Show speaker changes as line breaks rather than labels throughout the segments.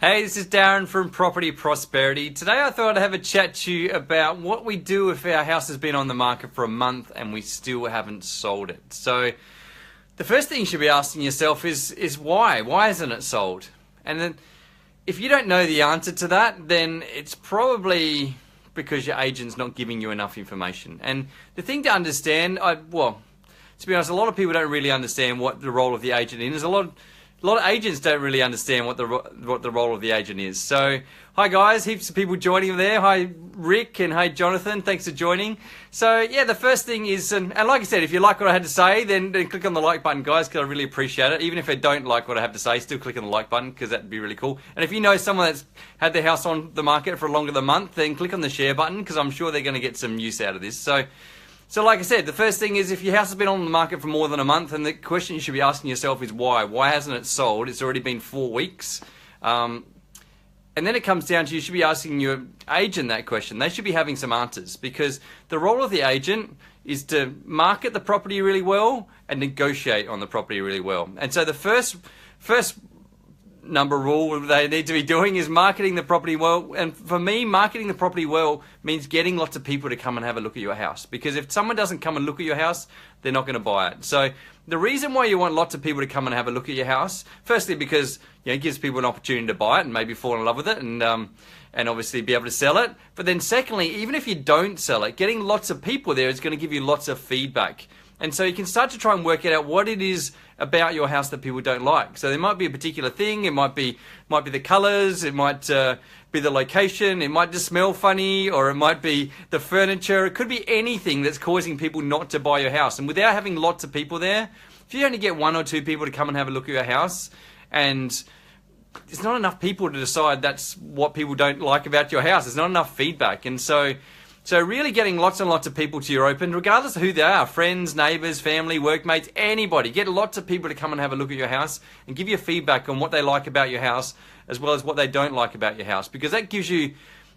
Hey, this is Darren from Property Prosperity. Today I thought I'd have a chat to you about what we do if our house has been on the market for a month and we still haven't sold it. So the first thing you should be asking yourself is why? Why isn't it sold? And then if you don't know the answer to that, then it's probably because your agent's not giving you enough information. And the thing to understand, to be honest, a lot of people don't really understand what the role of the agent is. A lot of agents don't really understand what the role of the agent is. So, hi guys, heaps of people joining there. Hi Rick and hi Jonathan, thanks for joining. So yeah, the first thing is, and like I said, if you like what I had to say, then click on the like button, guys, because I really appreciate it. Even if I don't like what I have to say, still click on the like button because that'd be really cool. And if you know someone that's had their house on the market for longer than a month, then click on the share button because I'm sure they're going to get some use out of this. So like I said, the first thing is if your house has been on the market for more than a month, and the question you should be asking yourself is why? Why hasn't it sold? It's already been 4 weeks. And then it comes down to you should be asking your agent that question. They should be having some answers because the role of the agent is to market the property really well and negotiate on the property really well. And so the first number rule they need to be doing is marketing the property well. And for me, marketing the property well means getting lots of people to come and have a look at your house, because if someone doesn't come and look at your house, they're not going to buy it. So the reason why you want lots of people to come and have a look at your house, firstly because it gives people an opportunity to buy it and maybe fall in love with it and obviously be able to sell it. But then secondly, even if you don't sell it, getting lots of people there is going to give you lots of feedback. And so you can start to try and work out what it is about your house that people don't like. So there might be a particular thing. It might be the colors. It might be the location. It might just smell funny, or it might be the furniture. It could be anything that's causing people not to buy your house. And without having lots of people there, if you only get 1 or 2 people to come and have a look at your house, and there's not enough people to decide that's what people don't like about your house. There's not enough feedback. And so really getting lots and lots of people to your open, regardless of who they are, friends, neighbours, family, workmates, anybody. Get lots of people to come and have a look at your house and give you feedback on what they like about your house as well as what they don't like about your house, because that gives you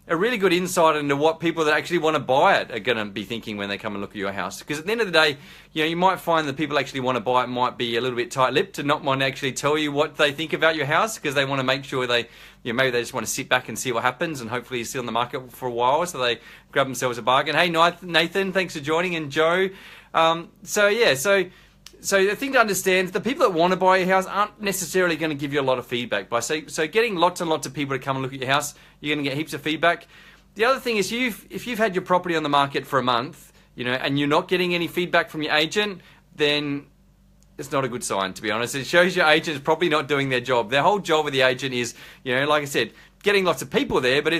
a really good insight into what people that actually want to buy it are going to be thinking when they come and look at your house. Because at the end of the day, you might find that people actually want to buy it might be a little bit tight-lipped and not want to actually tell you what they think about your house, because they want to make sure maybe they just want to sit back and see what happens, and hopefully you're still on the market for a while, so they grab themselves a bargain. Hey, Nathan, thanks for joining, and Joe. So the thing to understand is the people that want to buy your house aren't necessarily going to give you a lot of feedback. So getting lots and lots of people to come and look at your house, you're going to get heaps of feedback. The other thing is if you've had your property on the market for a month, and you're not getting any feedback from your agent, then it's not a good sign, to be honest. It shows your agent's probably not doing their job. Their whole job with the agent is, like I said, getting lots of people there, but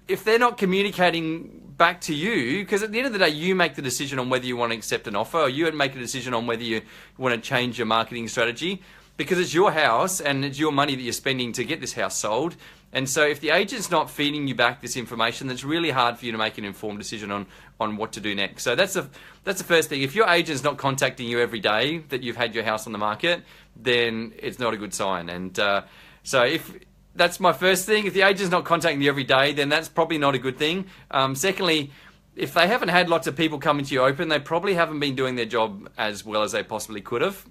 if they're not communicating back to you, because at the end of the day, you make the decision on whether you want to accept an offer, or you make a decision on whether you want to change your marketing strategy, because it's your house and it's your money that you're spending to get this house sold. And so if the agent's not feeding you back this information, then it's really hard for you to make an informed decision on what to do next. So that's the first thing. If your agent's not contacting you every day that you've had your house on the market, then it's not a good sign. And that's my first thing. If the agent's not contacting you every day, then that's probably not a good thing. Secondly, if they haven't had lots of people coming to you open, they probably haven't been doing their job as well as they possibly could have.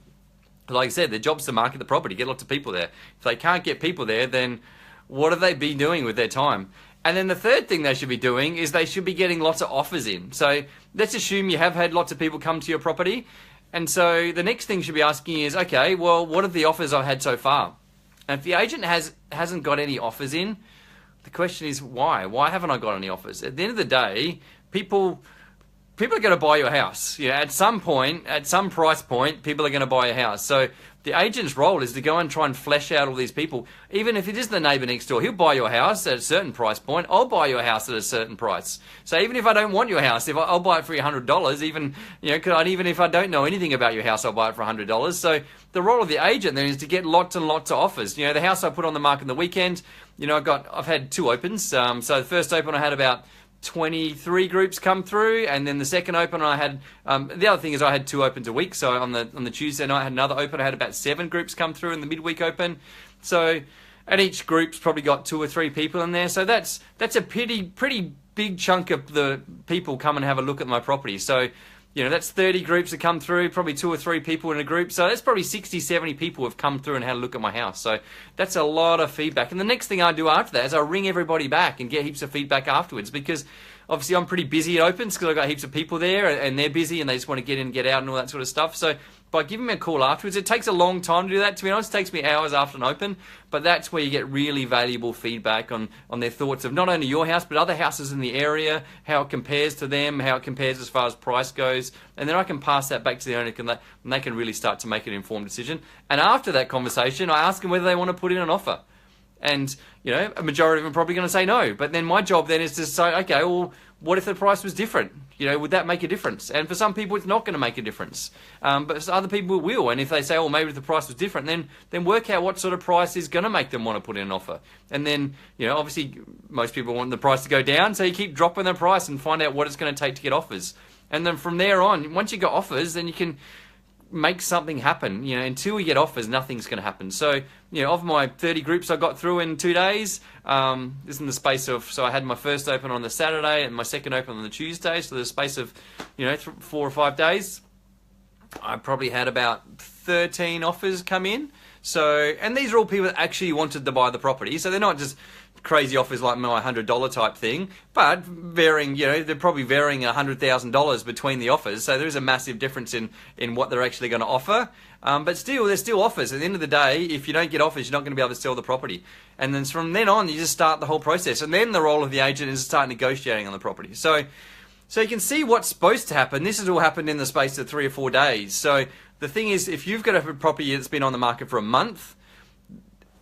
Like I said, their job's to market the property, get lots of people there. If they can't get people there, then what do they be doing with their time? And then the third thing they should be doing is they should be getting lots of offers in. So let's assume you have had lots of people come to your property. And so the next thing you should be asking is, okay, well, what are the offers I've had so far? And if the agent hasn't got any offers in, the question is why? Why haven't I got any offers? At the end of the day, people are going to buy your house. At some point, at some price point, people are going to buy your house. So the agent's role is to go and try and flesh out all these people. Even if it is the neighbour next door, he'll buy your house at a certain price point. I'll buy your house at a certain price. So even if I don't want your house, I'll buy it for $100, even if I don't know anything about your house, I'll buy it for $100. So the role of the agent then is to get lots and lots of offers. The house I put on the market on the weekend, I've had 2 opens. So the first open I had about 23 groups come through, and then the second open I had the other thing is I had 2 opens a week. So on the Tuesday night I had another open. I had about 7 groups come through in the midweek open. So and each group's probably got 2 or 3 people in there. So that's a pretty big chunk of the people come and have a look at my property. So You know, that's 30 groups that come through, probably 2 or 3 people in a group. So that's probably 60, 70 people have come through and had a look at my house. So that's a lot of feedback. And the next thing I do after that is I ring everybody back and get heaps of feedback afterwards, because obviously I'm pretty busy at Opens because I've got heaps of people there and they're busy and they just want to get in and get out and all that sort of stuff. So by giving me a call afterwards, it takes a long time to do that, to be honest. It takes me hours after an open, but that's where you get really valuable feedback on their thoughts of not only your house, but other houses in the area, how it compares to them, how it compares as far as price goes. And then I can pass that back to the owner and they can really start to make an informed decision. And after that conversation, I ask them whether they want to put in an offer. And, you know, a majority of them are probably going to say no. But then my job then is to say, okay, well, what if the price was different? You know, would that make a difference? And for some people, it's not going to make a difference. But for other people, it will. And if they say, oh, maybe if the price was different, then work out what sort of price is going to make them want to put in an offer. And then, you know, obviously, most people want the price to go down. So you keep dropping the price and find out what it's going to take to get offers. And then from there on, once you got offers, then you can make something happen. You know, until we get offers, nothing's going to happen. So, you know, of my 30 groups I got through in 2 days, this is in the space of, so I had my first open on the Saturday and my second open on the Tuesday. So the space of, you know, 4 or 5 days, I probably had about 13 offers come in. So, and these are all people that actually wanted to buy the property. So they're not just crazy offers like my $100 type thing, but varying, you know, they're probably varying $100,000 between the offers. So there is a massive difference in what they're actually going to offer. But still, there's still offers. At the end of the day, if you don't get offers, you're not going to be able to sell the property. And then from then on, you just start the whole process. And then the role of the agent is to start negotiating on the property. So you can see what's supposed to happen. This has all happened in the space of 3 or 4 days. So the thing is, if you've got a property that's been on the market for a month,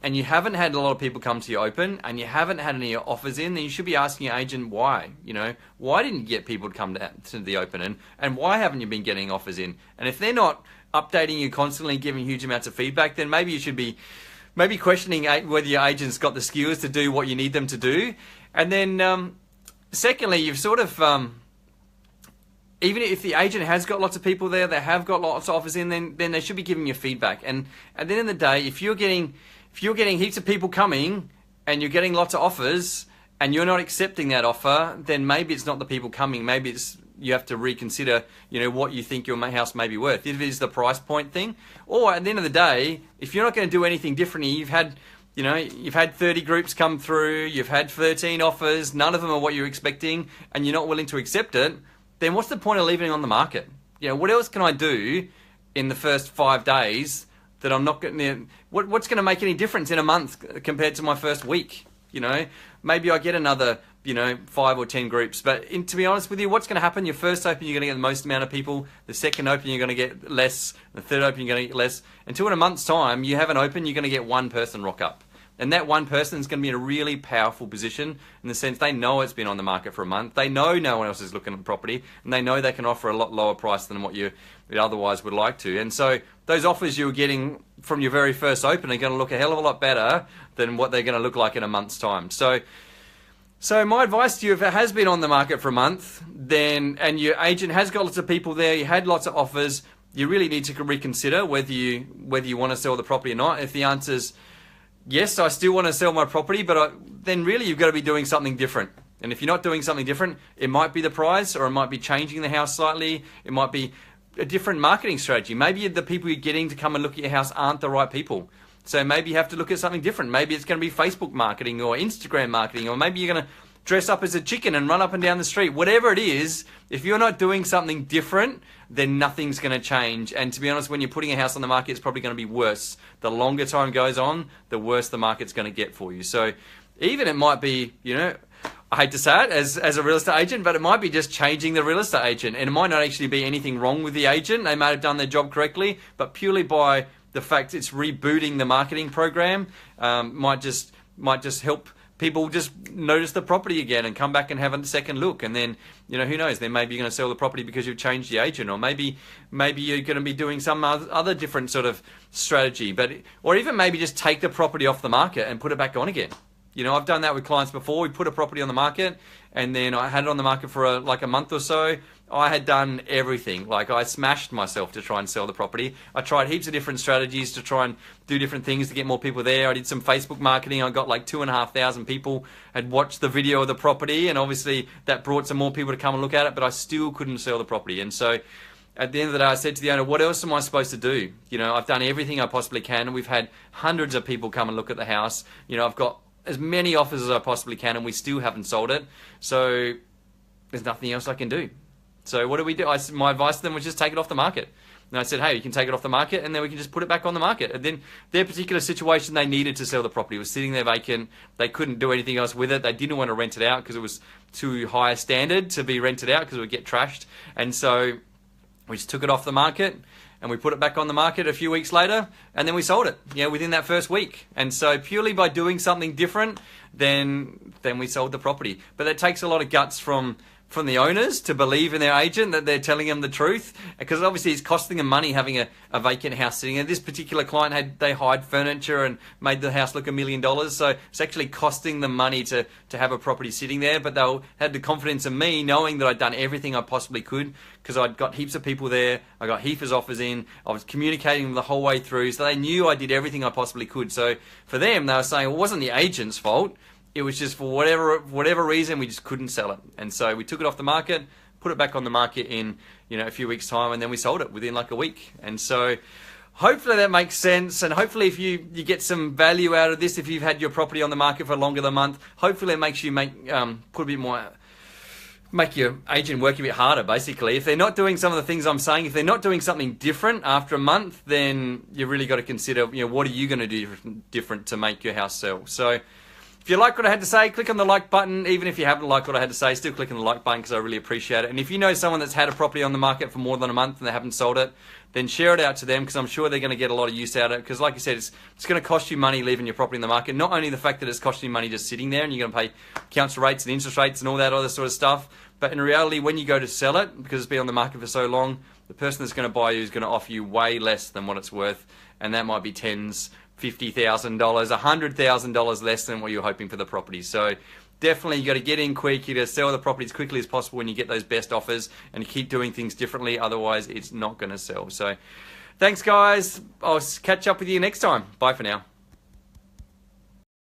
and you haven't had a lot of people come to your open, and you haven't had any offers in, then you should be asking your agent why. You know, why didn't you get people to come to the open, and why haven't you been getting offers in? And if they're not updating you constantly, giving huge amounts of feedback, then maybe you should be questioning whether your agent's got the skills to do what you need them to do. And then, secondly, you've sort of even if the agent has got lots of people there, they have got lots of offers in, then they should be giving you feedback. And at the end of the day, if you're getting heaps of people coming and you're getting lots of offers and you're not accepting that offer, then maybe it's not the people coming. Maybe you have to reconsider, you know, what you think your house may be worth. If it is the price point thing, or at the end of the day, if you're not going to do anything differently, you've had 30 groups come through, you've had 13 offers, none of them are what you're expecting, and you're not willing to accept it, then what's the point of leaving it on the market? You know, what else can I do in the first 5 days that I'm not going to, what's going to make any difference in a month compared to my first week? You know, maybe I get another, 5 or 10 groups. But to be honest with you, what's going to happen? Your first open, you're going to get the most amount of people. The second open, you're going to get less. The third open, you're going to get less. Until in a month's time, you have an open, you're going to get one person rock up. And that one person is going to be in a really powerful position in the sense they know it's been on the market for a month. They know no one else is looking at the property, and they know they can offer a lot lower price than what you otherwise would like to. And so those offers you were getting from your very first open are going to look a hell of a lot better than what they're going to look like in a month's time. So my advice to you, if it has been on the market for a month, and your agent has got lots of people there, you had lots of offers, you really need to reconsider whether you want to sell the property or not. If the answer is yes, I still want to sell my property, but then really you've got to be doing something different. And if you're not doing something different, it might be the price, or it might be changing the house slightly. It might be a different marketing strategy. Maybe the people you're getting to come and look at your house aren't the right people. So maybe you have to look at something different. Maybe it's going to be Facebook marketing or Instagram marketing, or maybe you're going to dress up as a chicken and run up and down the street. Whatever it is, if you're not doing something different, then nothing's going to change. And to be honest, when you're putting a house on the market, it's probably going to be worse. The longer time goes on, the worse the market's going to get for you. So even it might be, I hate to say it as a real estate agent, but it might be just changing the real estate agent. And it might not actually be anything wrong with the agent. They may have done their job correctly, but purely by the fact it's rebooting the marketing program, might just help people just notice the property again and come back and have a second look. And then, who knows, then maybe you're going to sell the property because you've changed the agent, or maybe you're going to be doing some other different sort of strategy, or even maybe just take the property off the market and put it back on again. You know, I've done that with clients before. We put a property on the market, and then I had it on the market for a month or so. I had done everything. Like, I smashed myself to try and sell the property. I tried heaps of different strategies to try and do different things to get more people there. I did some Facebook marketing. I got like 2,500 people had watched the video of the property, and obviously that brought some more people to come and look at it, but I still couldn't sell the property. And so at the end of the day, I said to the owner, what else am I supposed to do? You know, I've done everything I possibly can, and we've had hundreds of people come and look at the house. You know, I've got as many offers as I possibly can, and we still haven't sold it. So there's nothing else I can do. So what do we do? My advice to them was just take it off the market. And I said, hey, you can take it off the market, and then we can just put it back on the market. And then their particular situation, they needed to sell the property. It was sitting there vacant. They couldn't do anything else with it. They didn't want to rent it out because it was too high a standard to be rented out because it would get trashed. And so we just took it off the market, and we put it back on the market a few weeks later, and then we sold it, you know, within that first week. And so purely by doing something different, then we sold the property. But that takes a lot of guts from the owners to believe in their agent that they're telling them the truth, because obviously it's costing them money having a vacant house sitting there. This particular client they hired furniture and made the house look $1 million, so it's actually costing them money to have a property sitting there. But they had the confidence in me, knowing that I'd done everything I possibly could, because I'd got heaps of people there, I got heaps of offers in, I was communicating them the whole way through, so they knew I did everything I possibly could. So for them, they were saying, well, it wasn't the agent's fault. It was just for whatever reason, we just couldn't sell it. And so we took it off the market, put it back on the market in, you know, a few weeks' time, and then we sold it within like a week. And so hopefully that makes sense. And hopefully if you get some value out of this, if you've had your property on the market for longer than a month, hopefully it makes you put a bit more, make your agent work a bit harder, basically. If they're not doing some of the things I'm saying, if they're not doing something different after a month, then you really got to consider, you know, what are you going to do different to make your house sell? So if you like what I had to say, click on the like button. Even if you haven't liked what I had to say, still click on the like button because I really appreciate it. And if you know someone that's had a property on the market for more than a month and they haven't sold it, then share it out to them, because I'm sure they're going to get a lot of use out of it. Because like I said, it's going to cost you money leaving your property in the market. Not only the fact that it's costing you money just sitting there and you're going to pay council rates and interest rates and all that other sort of stuff, but in reality, when you go to sell it, because it's been on the market for so long, the person that's going to buy you is going to offer you way less than what it's worth. And that might be $10,000, $50,000, $100,000 less than what you're hoping for the property. So definitely you got to get in quick. You got to sell the property as quickly as possible when you get those best offers, and keep doing things differently. Otherwise, it's not going to sell. So thanks, guys. I'll catch up with you next time. Bye for now.